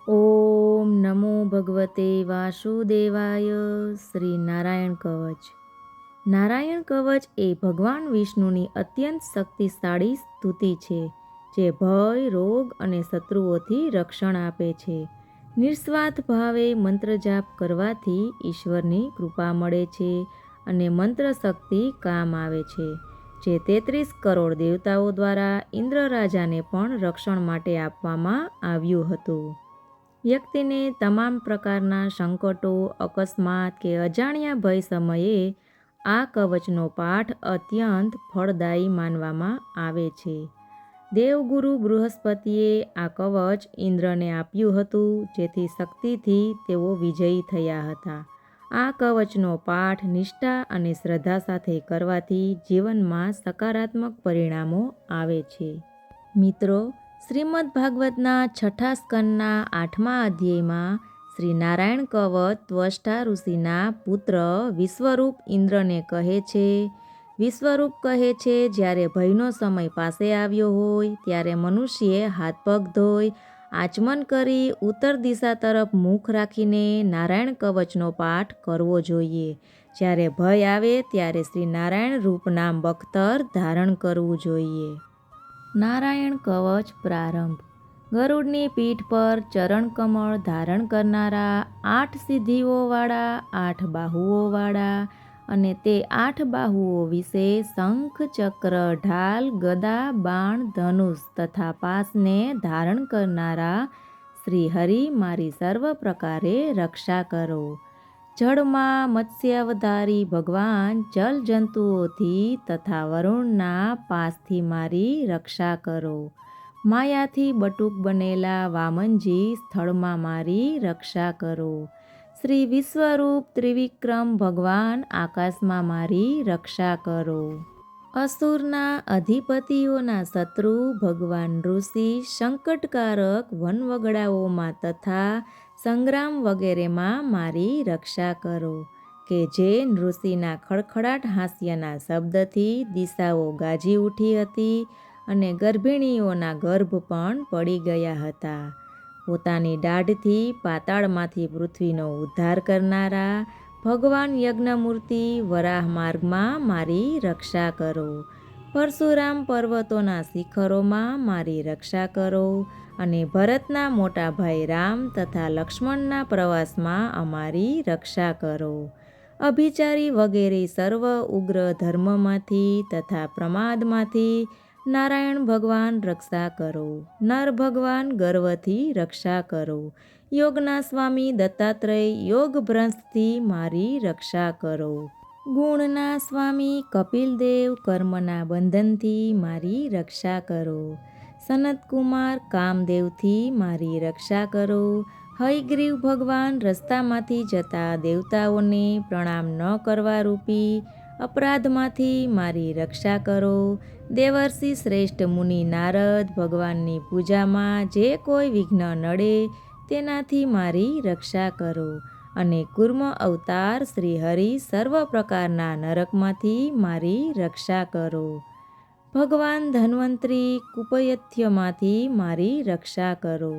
ઓમ નમો ભગવતે વાસુદેવાય. શ્રી નારાયણ કવચ. નારાયણ કવચ એ ભગવાન વિષ્ણુની અત્યંત શક્તિશાળી સ્તુતિ છે, જે ભય, રોગ અને શત્રુઓથી રક્ષણ આપે છે. નિસ્વાર્થ ભાવે મંત્ર જાપ કરવાથી ઈશ્વરની કૃપા મળે છે અને મંત્ર શક્તિ કામ આવે છે, જે 33 કરોડ દેવતાઓ દ્વારા ઇન્દ્ર રાજાને પણ રક્ષણ માટે આપવામાં આવ્યું હતું. વ્યક્તિને તમામ પ્રકારના સંકટો, અકસ્માત કે અજાણ્યા ભય સમયે આ કવચનો પાઠ અત્યંત ફળદાયી માનવામાં આવે છે. દેવગુરુ બૃહસ્પતિએ આ કવચ ઇન્દ્રને આપ્યું હતું, જેથી શક્તિથી તેઓ વિજયી થયા હતા. આ કવચનો પાઠ નિષ્ઠા અને શ્રદ્ધા સાથે કરવાથી જીવનમાં સકારાત્મક પરિણામો આવે છે. મિત્રો, શ્રીમદ ભાગવતના 6ઠા સ્કંદના 8મા અધ્યાયમાં શ્રી નારાયણ કવચ ત્વષ્ટા ઋષિના પુત્ર વિશ્વરૂપ ઇન્દ્રને કહે છે. વિશ્વરૂપ કહે છે, જ્યારે ભયનો સમય પાસે આવ્યો હોય ત્યારે મનુષ્યે હાથ પગ ધોઈ આચમન કરી ઉત્તર દિશા તરફ મુખ રાખીને નારાયણ કવચનો પાઠ કરવો જોઈએ. જ્યારે ભય આવે ત્યારે શ્રી નારાયણ રૂપ નામ બખ્તર ધારણ કરવું જોઈએ. નારાયણ કવચ પ્રારંભ. ગરુડની પીઠ પર ચરણકમળ ધારણ કરનારા, 8 સિદ્ધિઓવાળા, 8 બાહુઓવાળા અને તે 8 બાહુઓ વિશે શંખ, ચક્ર, ઢાલ, ગદા, બાણ, ધનુષ તથા પાશને ધારણ કરનારા શ્રી હરિ મારી સર્વ પ્રકારે રક્ષા કરો. જળમાં મત્સ્યાવતારી ભગવાન જલજંતુઓથી તથા વરુણના પાશથી મારી રક્ષા કરો. માયાથી બટુક બનેલા વામનજી સ્થળમાં મારી રક્ષા કરો. શ્રી વિશ્વરૂપ ત્રિવિક્રમ ભગવાન આકાશમાં મારી રક્ષા કરો. અસુરના અધિપતિઓના શત્રુ ભગવાન ઋષિ સંકટકારક વનવગડાઓમાં તથા સંગ્રામ વગેરેમાં મારી રક્ષા કરો, કે જે ઋષિના ખડખડાટ હાસ્યના શબ્દથી દિશાઓ ગાજી ઉઠી હતી અને ગર્ભિણીઓના ગર્ભ પણ પડી ગયા હતા. પોતાની દાઢથી પાતાળમાંથી પૃથ્વીનો ઉદ્ધાર કરનારા ભગવાન યજ્ઞમૂર્તિ વરાહ માર્ગમાં મારી રક્ષા કરો. પરશુરામ પર્વતોના શિખરોમાં મારી રક્ષા કરો અને ભરતના મોટા ભાઈ રામ તથા લક્ષ્મણના પ્રવાસમાં અમારી રક્ષા કરો. અભિચારી વગેરે સર્વ ઉગ્ર ધર્મમાંથી તથા પ્રમાદમાંથી નારાયણ ભગવાન રક્ષા કરો. નર ભગવાન ગર્વથી રક્ષા કરો. યોગના સ્વામી દત્તાત્રેય યોગભ્રંશથી મારી રક્ષા કરો. ગુણના સ્વામી કપિલદેવ કર્મના બંધનથી મારી રક્ષા કરો. સનતકુમાર કામદેવથી મારી રક્ષા કરો. હયગ્રીવ ભગવાન રસ્તામાંથી જતા દેવતાઓને પ્રણામ ન કરવા રૂપી અપરાધમાંથી મારી રક્ષા કરો. દેવર્ષિ શ્રેષ્ઠ મુનિ નારદ ભગવાનની પૂજામાં જે કોઈ વિઘ્ન નડે તેનાથી મારી રક્ષા કરો. અને કૂર્મ અવતાર શ્રી હરિ સર્વ પ્રકારના નરકમાંથી મારી રક્ષા કરો. ભગવાન ધન્વંતરી કુપયથ્યમાંથી મારી રક્ષા કરો.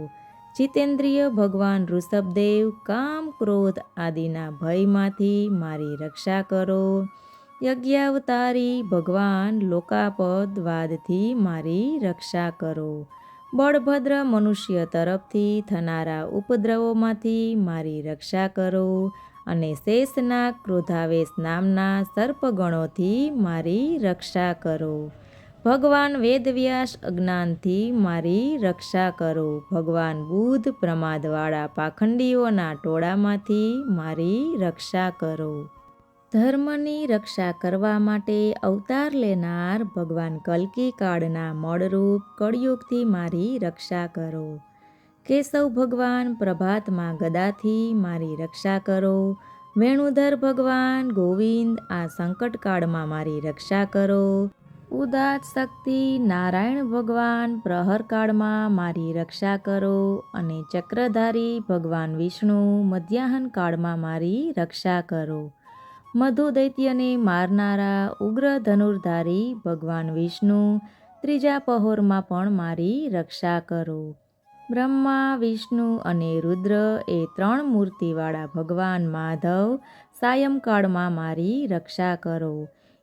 જીતેન્દ્રિય ભગવાન ઋષભદેવ કામ ક્રોધ આદિના ભયમાંથી મારી રક્ષા કરો. યજ્ઞાવતારી ભગવાન લોકાપદવાદથી મારી રક્ષા કરો. બળભદ્ર મનુષ્ય તરફથી થનારા ઉપદ્રવોમાંથી મારી રક્ષા કરો અને શેષનાગ ક્રોધાવેશ નામના સર્પગણોથી મારી રક્ષા કરો. ભગવાન વેદવ્યાસ અજ્ઞાનથી મારી રક્ષા કરો. ભગવાન બુધ પ્રમાદવાળા પાખંડીઓના ટોળામાંથી મારી રક્ષા કરો. ધર્મની રક્ષા કરવા માટે અવતાર લેનાર ભગવાન કલ્કી કાળના મળરૂપ કળયુગથી મારી રક્ષા કરો. કેશવ ભગવાન પ્રભાતમાં ગદાથી મારી રક્ષા કરો. વેણુધર ભગવાન ગોવિંદ આ સંકટકાળમાં મારી રક્ષા કરો. ઉદાત શક્તિ નારાયણ ભગવાન પ્રહરકાળમાં મારી રક્ષા કરો અને ચક્રધારી ભગવાન વિષ્ણુ મધ્યાહન કાળમાં મારી રક્ષા કરો. મધુ દૈત્યને મારનારા ઉગ્ર ધનુર્ધારી ભગવાન વિષ્ણુ ત્રીજા પહોરમાં પણ મારી રક્ષા કરો. બ્રહ્મા, વિષ્ણુ અને રુદ્ર એ 3 મૂર્તિવાળા ભગવાન માધવ સાયંકાળમાં મારી રક્ષા કરો.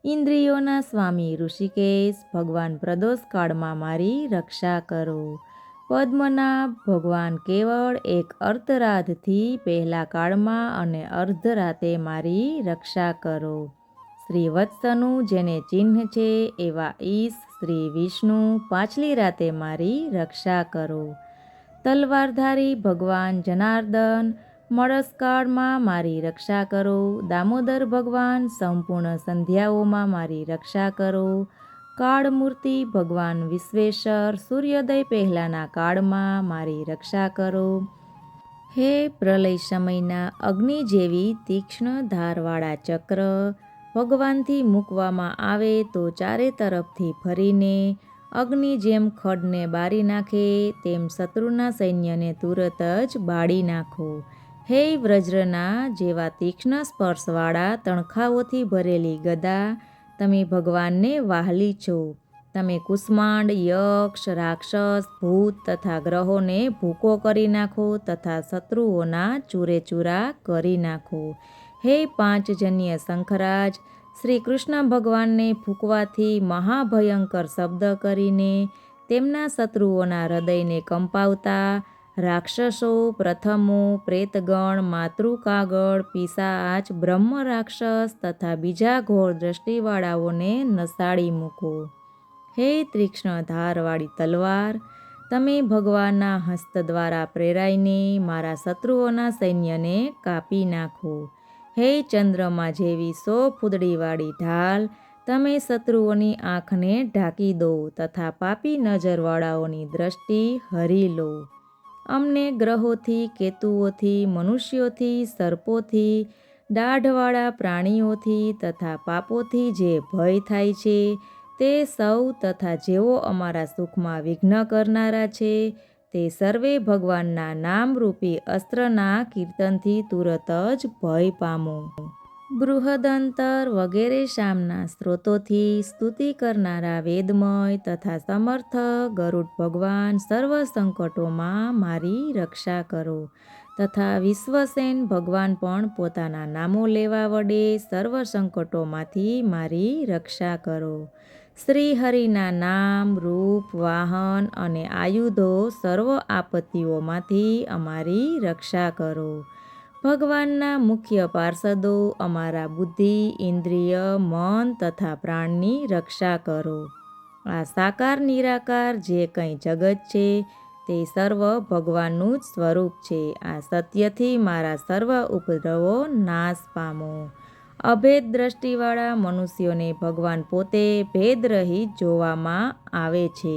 ઇન્દ્રિયોના સ્વામી ઋષિકેશ ભગવાન પ્રદોષકાળમાં મારી રક્ષા કરો. પદ્મનાભ ભગવાન કેવળ એક અર્ધરાતથી પહેલા કાળમાં અને અર્ધરાતે મારી રક્ષા કરો. શ્રી વત્સનું જેને ચિહ્ન છે એવા ઈશ શ્રી વિષ્ણુ પાછલી રાતે મારી રક્ષા કરો. તલવારધારી ભગવાન જનાર્દન મળસ્કાળમાં મારી રક્ષા કરો. દામોદર ભગવાન સંપૂર્ણ સંધ્યાઓમાં મારી રક્ષા કરો. કાળમૂર્તિ ભગવાન વિશ્વેશ્વર સૂર્યોદય પહેલાંના કાળમાં મારી રક્ષા કરો. હે પ્રલય સમયના અગ્નિ જેવી તીક્ષ્ણ ધારવાળા ચક્ર ભગવાનથી મૂકવામાં આવે તો ચારે તરફથી ફરીને અગ્નિ જેમ ખડને બારી નાખે તેમ શત્રુના સૈન્યને તુરત જ બાળી નાખો. હે વજ્રના જેવા તીક્ષ્ણ સ્પર્શવાળા તણખાઓથી ભરેલી ગદા તમે ભગવાનને વહાલી છો. તમે કુષ્માંડ, યક્ષ, રાક્ષસ, ભૂત તથા ગ્રહોને ભૂકો કરી નાખો તથા શત્રુઓના ચૂરેચૂરા કરી નાખો. હે પાંચજન્ય શંખરાજ શ્રી કૃષ્ણ ભગવાનને ફૂંકવાથી મહાભયંકર શબ્દ કરીને તેમના શત્રુઓના હૃદયને કંપાવતા રાક્ષસો, પ્રથમો, પ્રેતગણ, માતૃકાગળ, પિશાચ, બ્રહ્મ રાક્ષસ તથા બીજા ઘોર દ્રષ્ટિવાળાઓને નસાડી મૂકો. હે તીક્ષ્ણ ધારવાળી તલવાર તમે ભગવાનના હસ્ત દ્વારા પ્રેરાઈને મારા શત્રુઓના સૈન્યને કાપી નાખો. હે ચંદ્રમા જેવી 100 ફૂદડીવાળી ઢાલ તમે શત્રુઓની આંખને ઢાંકી દો તથા પાપી નજરવાળાઓની દ્રષ્ટિ હરી લો. અમને ગ્રહોથી, કેતુઓથી, મનુષ્યોથી, સર્પોથી, દાઢવાળા પ્રાણીઓથી તથા પાપોથી જે ભય થાય છે તે સૌ તથા જેઓ અમારા સુખમાં વિઘ્ન કરનારા છે તે સર્વે ભગવાનના નામરૂપી અસ્ત્રના કીર્તનથી તુરત જ ભય પામો. બૃહદંતર વગેરે શામના સ્ત્રોતોથી સ્તુતિ કરનારા વેદમય તથા સમર્થ ગરુડ ભગવાન સર્વ સંકટોમાં મારી રક્ષા કરો તથા વિશ્વસેન ભગવાન પણ પોતાના નામો લેવા વડે સર્વ સંકટોમાંથી મારી રક્ષા કરો. શ્રી હરિના નામ, રૂપ, વાહન અને આયુધો સર્વ આપત્તિઓમાંથી અમારી રક્ષા કરો. ભગવાનના મુખ્ય પાર્ષદો અમારા બુદ્ધિ, ઇન્દ્રિય, મન તથા પ્રાણની રક્ષા કરો. આ સાકાર નિરાકાર જે કંઈ જગત છે તે સર્વ ભગવાનનું જ સ્વરૂપ છે. આ સત્યથી મારા સર્વ ઉપદ્રવો નાશ પામો. અભેદ દ્રષ્ટિવાળા મનુષ્યોને ભગવાન પોતે ભેદરહિત જોવામાં આવે છે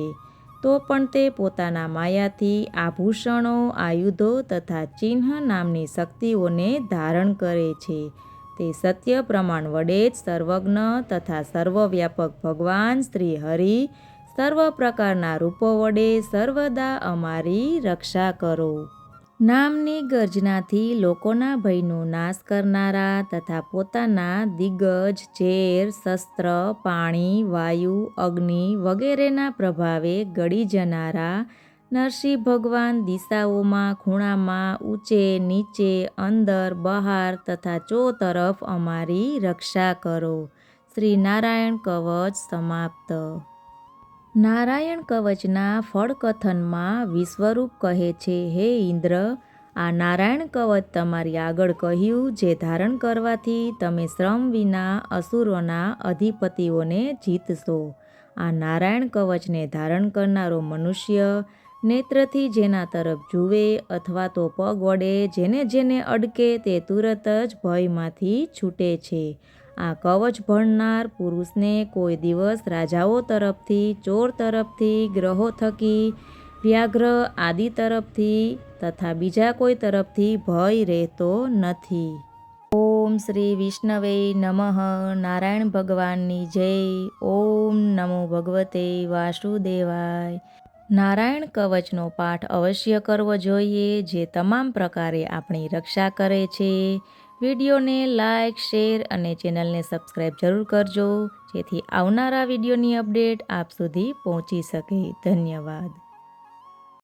તો પણ તે પોતાના માયાથી આભૂષણો, આયુધો તથા ચિહ્ન નામની શક્તિઓને ધારણ કરે છે. તે સત્ય પ્રમાણ વડે જ સર્વજ્ઞ તથા સર્વવ્યાપક ભગવાન શ્રી હરિ સર્વ પ્રકારના રૂપો વડે સર્વદા અમારી રક્ષા કરો. નામની ગર્જનાથી લોકોના ભયનો નાશ કરનારા તથા પોતાના દિગ્ગજ, ઝેર, શસ્ત્ર, પાણી, વાયુ, અગ્નિ વગેરેના પ્રભાવે ગળી જનારા નરસિંહ ભગવાન દિશાઓમાં, ખૂણામાં, ઊંચે, નીચે, અંદર, બહાર તથા ચોતરફ અમારી રક્ષા કરો. શ્રી નારાયણ કવચ સમાપ્ત. નારાયણ કવચના ફળકથનમાં વિશ્વરૂપ કહે છે, હે ઇન્દ્ર, આ નારાયણ કવચ તમારી આગળ કહ્યું જે ધારણ કરવાથી તમે શ્રમ વિના અસુરોના અધિપતિઓને જીતશો. આ નારાયણ કવચને ધારણ કરનારો મનુષ્ય નેત્રથી જેના તરફ જુએ અથવા તો પગ વડે જેને જેને અડકે તે તુરત જ ભયમાંથી છૂટે છે. આ કવચ ભણનાર પુરુષને કોઈ દિવસ રાજાઓ તરફથી, ચોર તરફથી, ગ્રહો થકી, વ્યાઘ્ર આદિ તરફથી તથા બીજા કોઈ તરફથી ભય રહેતો નથી. ઓમ શ્રી વિષ્ણવે નમઃ. નારાયણ ભગવાનની જય. ઓમ નમો ભગવતે વાસુદેવાય. નારાયણ કવચનો પાઠ અવશ્ય કરવો જોઈએ જે તમામ પ્રકારે આપણી રક્ષા કરે છે. વિડીયોને લાઇક, શેર અને ચેનલને સબસ્ક્રાઈબ જરૂર કરજો જેથી આવનારા વિડીયોની અપડેટ આપ સુધી પહોંચી શકે. ધન્યવાદ.